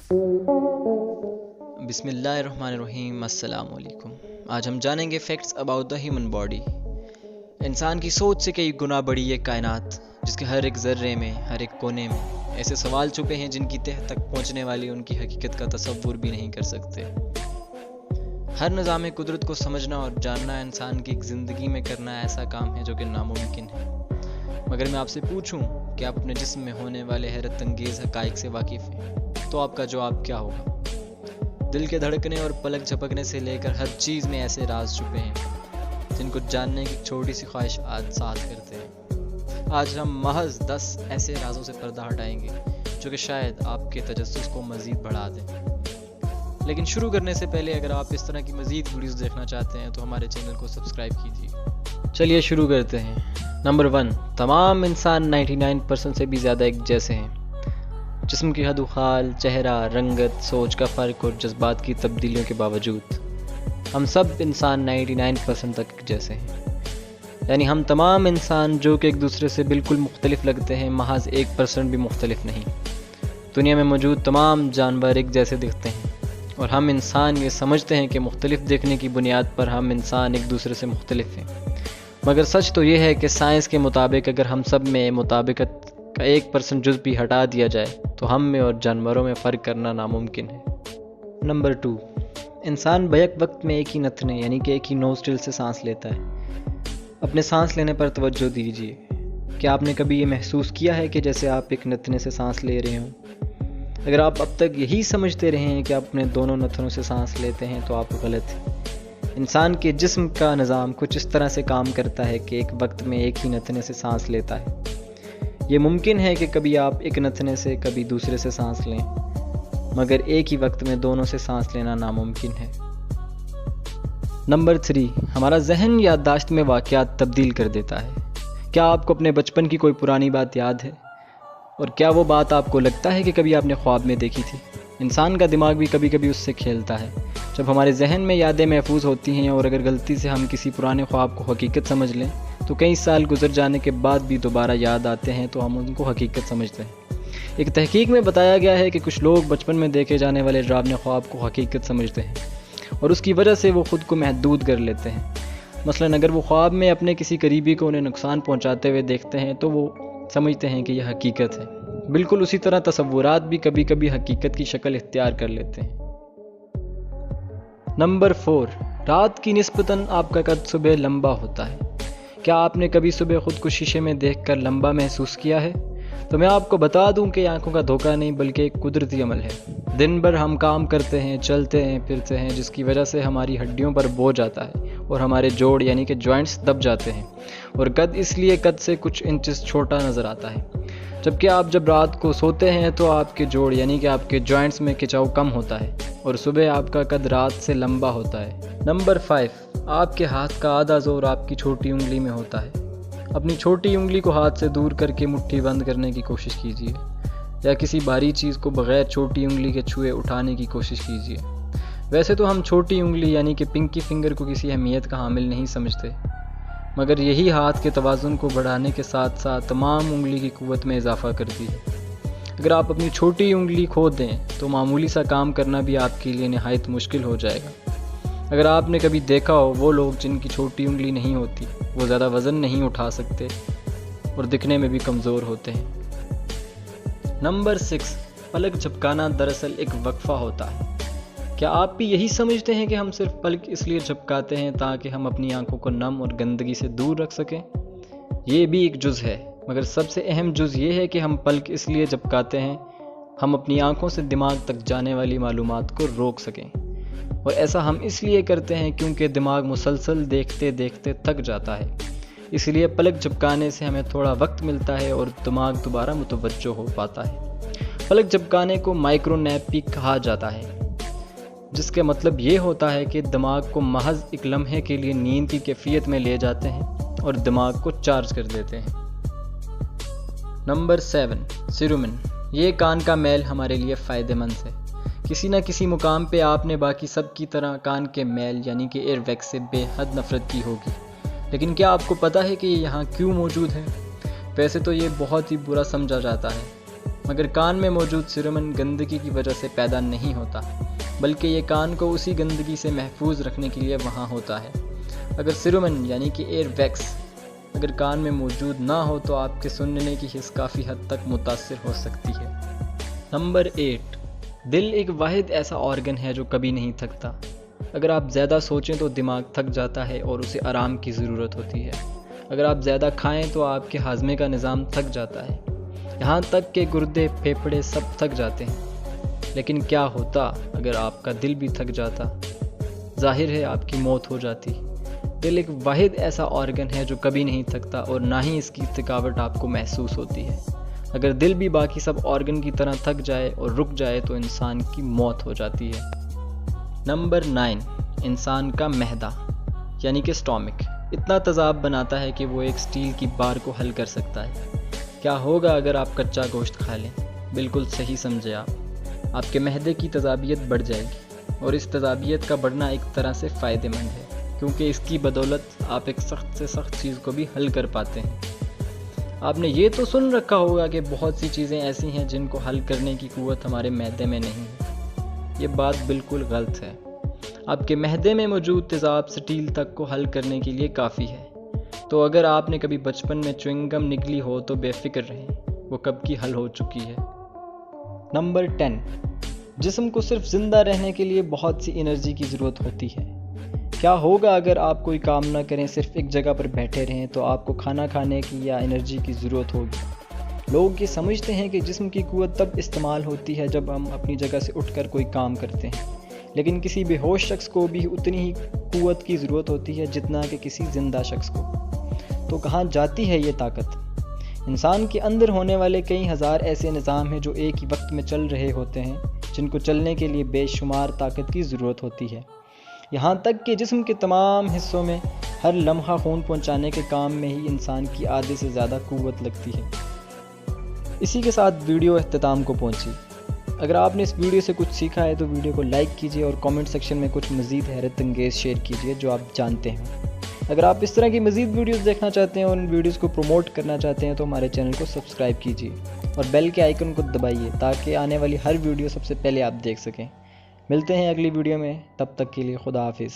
بسم اللہ الرحمن الرحیم، السلام علیکم۔ آج ہم جانیں گے facts about the human body. انسان کی سوچ سے کئی گنا بڑی یہ کائنات، جس کے ہر ایک ذرے میں، ہر ایک کونے میں ایسے سوال چھپے ہیں جن کی تہ تک پہنچنے والی ان کی حقیقت کا تصور بھی نہیں کر سکتے۔ ہر نظام قدرت کو سمجھنا اور جاننا انسان کی ایک زندگی میں کرنا ایسا کام ہے جو کہ ناممکن ہے۔ مگر میں آپ سے پوچھوں کہ آپ اپنے جسم میں ہونے والے حیرت انگیز حقائق سے واقف ہیں، تو آپ کا جواب کیا ہوگا؟ دل کے دھڑکنے اور پلک جھپکنے سے لے کر ہر چیز میں ایسے راز چھپے ہیں جن کو جاننے کی چھوٹی سی خواہش آج ساتھ کرتے ہیں۔ آج ہم محض 10 ایسے رازوں سے پردہ ہٹائیں گے جو کہ شاید آپ کے تجسس کو مزید بڑھا دیں۔ لیکن شروع کرنے سے پہلے اگر آپ اس طرح کی مزید ویڈیوز دیکھنا چاہتے ہیں تو ہمارے چینل کو سبسکرائب کیجیے۔ چلیے شروع کرتے ہیں۔ نمبر 1، تمام انسان 99% سے بھی زیادہ ایک جیسے ہیں۔ جسم کی حد و خال، چہرہ، رنگت، سوچ کا فرق اور جذبات کی تبدیلیوں کے باوجود ہم سب انسان 99% تک جیسے ہیں۔ یعنی ہم تمام انسان جو کہ ایک دوسرے سے بالکل مختلف لگتے ہیں، محض 1% بھی مختلف نہیں۔ دنیا میں موجود تمام جانور ایک جیسے دکھتے ہیں اور ہم انسان یہ سمجھتے ہیں کہ مختلف دیکھنے کی بنیاد پر ہم انسان ایک دوسرے سے مختلف ہیں۔ مگر سچ تو یہ ہے کہ سائنس کے مطابق اگر ہم سب میں مطابقت کا 1% جز بھی ہٹا دیا جائے تو ہم میں اور جانوروں میں فرق کرنا ناممکن ہے۔ نمبر 2، انسان بیک وقت میں ایک ہی نتھنے یعنی کہ ایک ہی نوزٹرل سے سانس لیتا ہے۔ اپنے سانس لینے پر توجہ دیجیے۔ کیا آپ نے کبھی یہ محسوس کیا ہے کہ جیسے آپ ایک نتھنے سے سانس لے رہے ہوں؟ اگر آپ اب تک یہی سمجھتے رہے ہیں کہ آپ اپنے دونوں نتھنوں سے سانس لیتے ہیں تو آپ غلط ہیں۔ انسان کے جسم کا نظام کچھ اس طرح سے کام کرتا ہے کہ ایک وقت میں ایک ہی نتھنے سے سانس لیتا ہے۔ یہ ممکن ہے کہ کبھی آپ ایک نتھنے سے کبھی دوسرے سے سانس لیں، مگر ایک ہی وقت میں دونوں سے سانس لینا ناممکن ہے۔ نمبر 3، ہمارا ذہن یادداشت میں واقعات تبدیل کر دیتا ہے۔ کیا آپ کو اپنے بچپن کی کوئی پرانی بات یاد ہے؟ اور کیا وہ بات آپ کو لگتا ہے کہ کبھی آپ نے خواب میں دیکھی تھی؟ انسان کا دماغ بھی کبھی کبھی اس سے کھیلتا ہے۔ جب ہمارے ذہن میں یادیں محفوظ ہوتی ہیں اور اگر غلطی سے ہم کسی پرانے خواب کو حقیقت سمجھ لیں تو کئی سال گزر جانے کے بعد بھی دوبارہ یاد آتے ہیں تو ہم ان کو حقیقت سمجھتے ہیں۔ ایک تحقیق میں بتایا گیا ہے کہ کچھ لوگ بچپن میں دیکھے جانے والے ڈراونے خواب کو حقیقت سمجھتے ہیں اور اس کی وجہ سے وہ خود کو محدود کر لیتے ہیں۔ مثلاً اگر وہ خواب میں اپنے کسی قریبی کو انہیں نقصان پہنچاتے ہوئے دیکھتے ہیں تو وہ سمجھتے ہیں کہ یہ حقیقت ہے۔ بالکل اسی طرح تصورات بھی کبھی کبھی حقیقت کی شکل اختیار کر لیتے ہیں۔ نمبر 4، رات کی نسبتاً آپ کا قد صبح لمبا ہوتا ہے۔ کیا آپ نے کبھی صبح خود کو شیشے میں دیکھ کر لمبا محسوس کیا ہے؟ تو میں آپ کو بتا دوں کہ آنکھوں کا دھوکہ نہیں بلکہ ایک قدرتی عمل ہے۔ دن بھر ہم کام کرتے ہیں، چلتے ہیں، پھرتے ہیں، جس کی وجہ سے ہماری ہڈیوں پر بوجھ آتا ہے اور ہمارے جوڑ یعنی کہ جوائنٹس دب جاتے ہیں اور قد اس لیے قد سے کچھ انچز چھوٹا نظر آتا ہے۔ جبکہ آپ جب رات کو سوتے ہیں تو آپ کے جوڑ یعنی کہ آپ کے جوائنٹس میں کھچاؤ کم ہوتا ہے اور صبح آپ کا قد رات سے لمبا ہوتا ہے۔ نمبر 5، آپ کے ہاتھ کا آدھا زور آپ کی چھوٹی انگلی میں ہوتا ہے۔ اپنی چھوٹی انگلی کو ہاتھ سے دور کر کے مٹھی بند کرنے کی کوشش کیجیے یا کسی بھاری چیز کو بغیر چھوٹی انگلی کے چھوئے اٹھانے کی کوشش کیجیے۔ ویسے تو ہم چھوٹی انگلی یعنی کہ پنکی فنگر کو کسی اہمیت کا حامل نہیں سمجھتے، مگر یہی ہاتھ کے توازن کو بڑھانے کے ساتھ ساتھ تمام انگلی کی قوت میں اضافہ کرتی ہے۔ اگر آپ اپنی چھوٹی انگلی کھو دیں تو معمولی سا کام کرنا بھی آپ کے لیے نہایت مشکل ہو جائے گا۔ اگر آپ نے کبھی دیکھا ہو، وہ لوگ جن کی چھوٹی انگلی نہیں ہوتی وہ زیادہ وزن نہیں اٹھا سکتے اور دکھنے میں بھی کمزور ہوتے ہیں۔ نمبر 6، پلک جھپکانا دراصل ایک وقفہ ہوتا ہے۔ کیا آپ بھی یہی سمجھتے ہیں کہ ہم صرف پلک اس لیے جھپکاتے ہیں تاکہ ہم اپنی آنکھوں کو نم اور گندگی سے دور رکھ سکیں؟ یہ بھی ایک جز ہے، مگر سب سے اہم جز یہ ہے کہ ہم پلک اس لیے جھپکاتے ہیں ہم اپنی آنکھوں سے دماغ تک جانے والی معلومات کو روک سکیں، اور ایسا ہم اس لیے کرتے ہیں کیونکہ دماغ مسلسل دیکھتے دیکھتے تھک جاتا ہے۔ اس لیے پلک جھپکانے سے ہمیں تھوڑا وقت ملتا ہے اور دماغ دوبارہ متوجہ ہو پاتا ہے۔ پلک جھپکانے کو مائکرو نیپ بھی کہا جاتا ہے، جس کا مطلب یہ ہوتا ہے کہ دماغ کو محض ایک لمحے کے لیے نیند کی کیفیت میں لے جاتے ہیں اور دماغ کو چارج کر دیتے ہیں۔ نمبر 7، سیرومن۔ یہ کان کا میل ہمارے لیے فائدہ مند ہے۔ کسی نہ کسی مقام پہ آپ نے باقی سب کی طرح کان کے میل یعنی کہ ایئر ویکس سے بے حد نفرت کی ہوگی، لیکن کیا آپ کو پتہ ہے کہ یہ یہاں کیوں موجود ہے؟ ویسے تو یہ بہت ہی برا سمجھا جاتا ہے، مگر کان میں موجود سیرومن گندگی کی وجہ سے پیدا نہیں ہوتا، بلکہ یہ کان کو اسی گندگی سے محفوظ رکھنے کے لیے وہاں ہوتا ہے۔ اگر سیرومن یعنی کہ ایئر ویکس اگر کان میں موجود نہ ہو تو آپ کے سننے کی حس کافی حد تک متاثر ہو سکتی ہے۔ نمبر 8، دل ایک واحد ایسا آرگن ہے جو کبھی نہیں تھکتا۔ اگر آپ زیادہ سوچیں تو دماغ تھک جاتا ہے اور اسے آرام کی ضرورت ہوتی ہے۔ اگر آپ زیادہ کھائیں تو آپ کے ہاضمے کا نظام تھک جاتا ہے، یہاں تک کہ گردے، پھیپھڑے سب تھک جاتے ہیں۔ لیکن کیا ہوتا اگر آپ کا دل بھی تھک جاتا؟ ظاہر ہے آپ کی موت ہو جاتی۔ دل ایک واحد ایسا آرگن ہے جو کبھی نہیں تھکتا اور نہ ہی اس کی تھکاوٹ آپ کو محسوس ہوتی ہے۔ اگر دل بھی باقی سب آرگن کی طرح تھک جائے اور رک جائے تو انسان کی موت ہو جاتی ہے۔ نمبر 9، انسان کا معدہ یعنی کہ اسٹامک اتنا تیزاب بناتا ہے کہ وہ ایک سٹیل کی بار کو حل کر سکتا ہے۔ کیا ہوگا اگر آپ کچا گوشت کھا لیں؟ بالکل صحیح سمجھے آپ کے معدے کی تیزابیت بڑھ جائے گی، اور اس تیزابیت کا بڑھنا ایک طرح سے فائدہ مند ہے، کیونکہ اس کی بدولت آپ ایک سخت سے سخت چیز کو بھی حل کر پاتے ہیں۔ آپ نے یہ تو سن رکھا ہوگا کہ بہت سی چیزیں ایسی ہیں جن کو حل کرنے کی قوت ہمارے معدے میں نہیں ہے۔ یہ بات بالکل غلط ہے۔ آپ کے معدے میں موجود تیزاب سٹیل تک کو حل کرنے کے لیے کافی ہے۔ تو اگر آپ نے کبھی بچپن میں چوئنگ گم نگلی ہو تو بے فکر رہیں، وہ کب کی حل ہو چکی ہے۔ نمبر 10، جسم کو صرف زندہ رہنے کے لیے بہت سی انرجی کی ضرورت ہوتی ہے۔ کیا ہوگا اگر آپ کوئی کام نہ کریں، صرف ایک جگہ پر بیٹھے رہیں تو آپ کو کھانا کھانے کی یا انرجی کی ضرورت ہوگی۔ لوگ یہ سمجھتے ہیں کہ جسم کی قوت تب استعمال ہوتی ہے جب ہم اپنی جگہ سے اٹھ کر کوئی کام کرتے ہیں، لیکن کسی بے ہوش شخص کو بھی اتنی ہی قوت کی ضرورت ہوتی ہے جتنا کہ کسی زندہ شخص کو۔ تو کہاں جاتی ہے یہ طاقت؟ انسان کے اندر ہونے والے کئی ہزار ایسے نظام ہیں جو ایک ہی وقت میں چل رہے ہوتے ہیں، جن کو چلنے کے لیے بے شمار طاقت کی ضرورت ہوتی ہے۔ یہاں تک کہ جسم کے تمام حصوں میں ہر لمحہ خون پہنچانے کے کام میں ہی انسان کی آدھے سے زیادہ قوت لگتی ہے۔ اسی کے ساتھ ویڈیو اختتام کو پہنچی۔ اگر آپ نے اس ویڈیو سے کچھ سیکھا ہے تو ویڈیو کو لائک کیجیے اور کامنٹ سیکشن میں کچھ مزید حیرت انگیز شیئر کیجیے جو آپ جانتے ہیں۔ اگر آپ اس طرح کی مزید ویڈیوز دیکھنا چاہتے ہیں اور ان ویڈیوز کو پروموٹ کرنا چاہتے ہیں تو ہمارے چینل کو سبسکرائب کیجیے اور بیل کے آئیکن کو دبائیے تاکہ آنے والی ہر ویڈیو سب سے پہلے آپ دیکھ سکیں۔ ملتے ہیں اگلی ویڈیو میں، تب تک کے لیے خدا حافظ۔